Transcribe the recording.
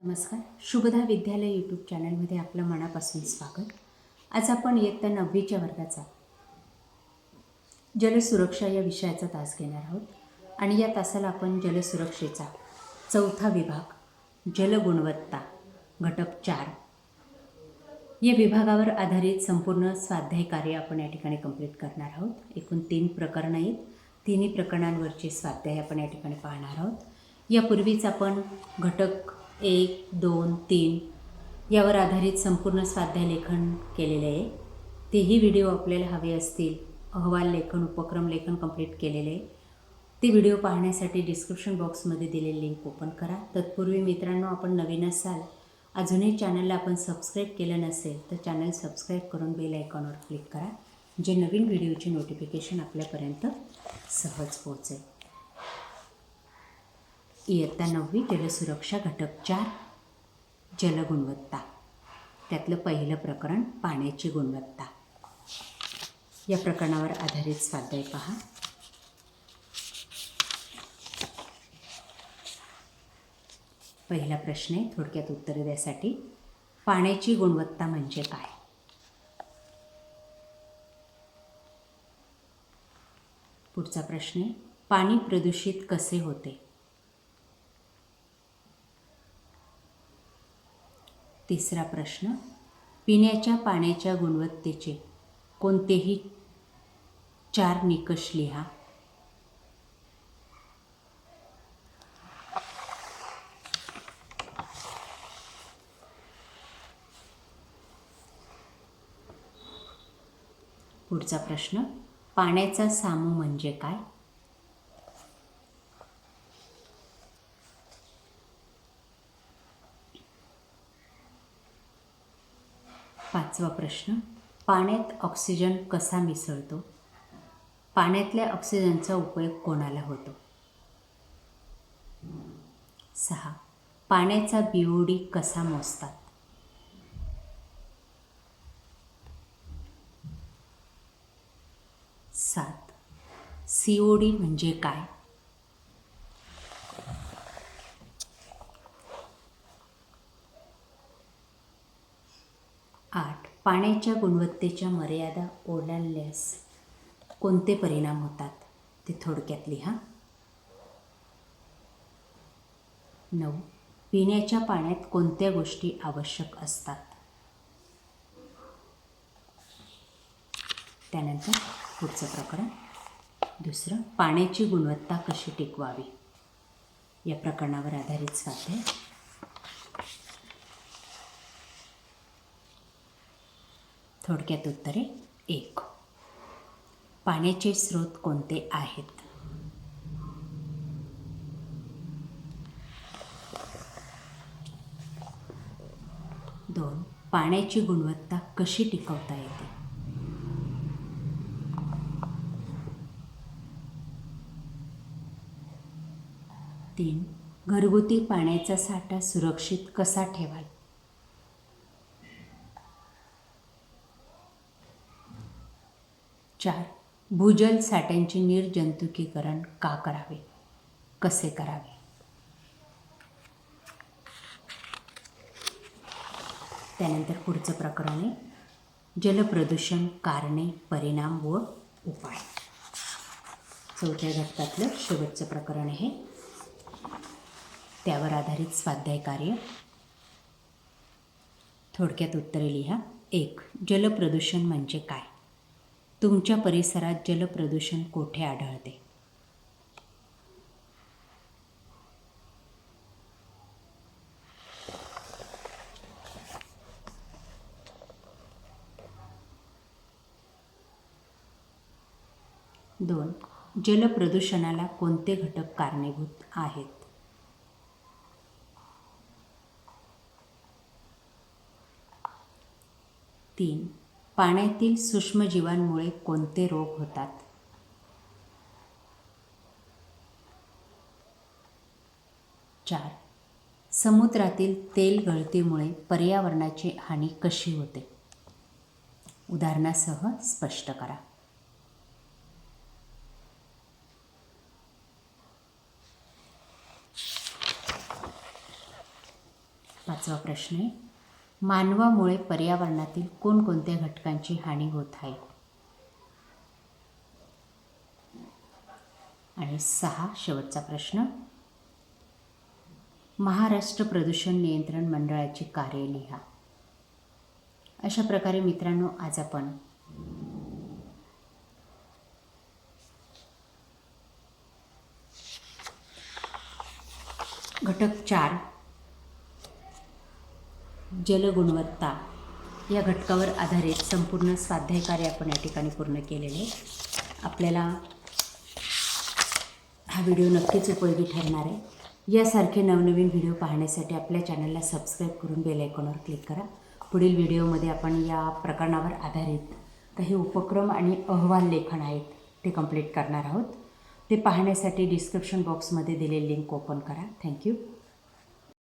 नमस्कार. शुभदा विद्यालय यूट्यूब चॅनलमध्ये आपलं मनापासून स्वागत. आज आपण इयत्ता 9वीच्या वर्गाचा जलसुरक्षा या विषयाचा तास घेणार आहोत आणि या तासाला आपण जलसुरक्षेचा चौथा विभाग जलगुणवत्ता घटक 4 या विभागावर आधारित संपूर्ण स्वाध्याय कार्य आपण या ठिकाणी कंप्लीट करणार आहोत. एकूण 3 प्रकरणं आहेत. तिन्ही प्रकरणांवरचे स्वाध्याय आपण या ठिकाणी पाहणार आहोत. यापूर्वीच आपण घटक 1, 2, 3 यावर आधारित संपूर्ण स्वाध्याय लेखन केलेले आहे. तेही व्हिडिओ आपल्याला हवे असतील, अहवाल लेखन, उपक्रम लेखन कंप्लीट केलेले आहे. ते व्हिडिओ पाहण्यासाठी डिस्क्रिप्शन बॉक्समध्ये दिलेली लिंक ओपन करा. तत्पूर्वी मित्रांनो, आपण नवीन असाल, अजूनही चॅनलला आपण सबस्क्राईब केलं नसेल तर चॅनल सबस्क्राईब करून बेल आयकॉनवर क्लिक करा, जे नवीन व्हिडिओची नोटिफिकेशन आपल्यापर्यंत सहज पोहोचेल. इयत्ता 9वी जलसुरक्षा घटक 4 जलगुणवत्ता, त्यातलं पहिलं प्रकरण पाण्याची गुणवत्ता. या प्रकरणावर आधारित स्वाध्याय पहा. पहिला प्रश्न आहे, थोडक्यात उत्तर द्यासाठी. पाण्याची गुणवत्ता म्हणजे काय? पुढचा प्रश्न आहे, पाणी प्रदूषित कसे होते? तिसरा प्रश्न, पिण्याच्या पाण्याच्या गुणवत्तेचे कोणतेही 4 निकष लिहा. पुढचा प्रश्न, पाण्याचा सामू म्हणजे काय? पाचवा प्रश्न, पाण्यात ऑक्सिजन कसा मिसळतो? पाण्यातल्या ऑक्सिजनचा उपयोग कोणाला होतो? 6. पाण्याचा BOD कसा मोजतात? 7. COD म्हणजे काय? 8. पाण्याच्या गुणवत्तेच्या मर्यादा ओलांडल्यास कोणते परिणाम होतात ते थोडक्यात लिहा. 9. पिण्याच्या पाण्यात कोणत्या गोष्टी आवश्यक असतात? त्यानंतर पुढचं प्रकरण, दुसरं, पाण्याची गुणवत्ता कशी टिकवावी? या प्रकरणावर आधारित स्वाध्याय. थोडक्यात उत्तरे. 1. पाण्याचे स्रोत कोणते आहेत? 2. पाण्याची गुणवत्ता कशी टिकवता येते? 3. घरगुती पाण्याचा साठा सुरक्षित कसा ठेवाल? 4. भूजल साठ्यांचे निर्जंतुकीकरण का करावे? कसे करावे? त्यानंतर पुढचं प्रकरण आहे, जलप्रदूषण, कारणे, परिणाम व उपाय. चौथ्या घटकातलं शेवटचं प्रकरण आहे, त्यावर आधारित स्वाध्याय कार्य. थोडक्यात उत्तरे लिहा. 1. जलप्रदूषण म्हणजे काय? तुमच्या परिसरात जलप्रदूषण कोठे आढळते? 2. जलप्रदूषणाला कोणते घटक कारणीभूत आहेत? 3. पाण्यातील सूक्ष्मजीवांमुळे कोणते रोग होतात? 4. समुद्रातील तेल गळतीमुळे पर्यावरणाची हानी कशी होते? उदाहरणासह स्पष्ट करा. 5वा प्रश्न आहे, मानवामुळे पर्यावरणातील कोणकोणत्या घटकांची हानी होत आहे? आणि 6 शेवटचा प्रश्न, महाराष्ट्र प्रदूषण नियंत्रण मंडळाची कार्ये लिहा. अशा प्रकारे मित्रांनो, आज आपण घटक 4 जलगुणवत्ता या घटकावर आधारित संपूर्ण स्वाध्याय कार्य आपण या ठिकाणी पूर्ण केलेले. आपल्याला हा व्हिडिओ नक्कीच उपयोगी ठरणार आहे. यासारखे नवनवीन व्हिडिओ पाहण्यासाठी आपल्या चॅनलला सबस्क्राईब करून बेल आयकॉनवर क्लिक करा. पुढील व्हिडिओमध्ये आपण या प्रकरणावर आधारित काही उपक्रम आणि अहवाल लेखन आहेत ते कंप्लीट करणार आहोत. ते पाहण्यासाठी डिस्क्रिप्शन बॉक्समध्ये दिलेली लिंक ओपन करा. थँक्यू.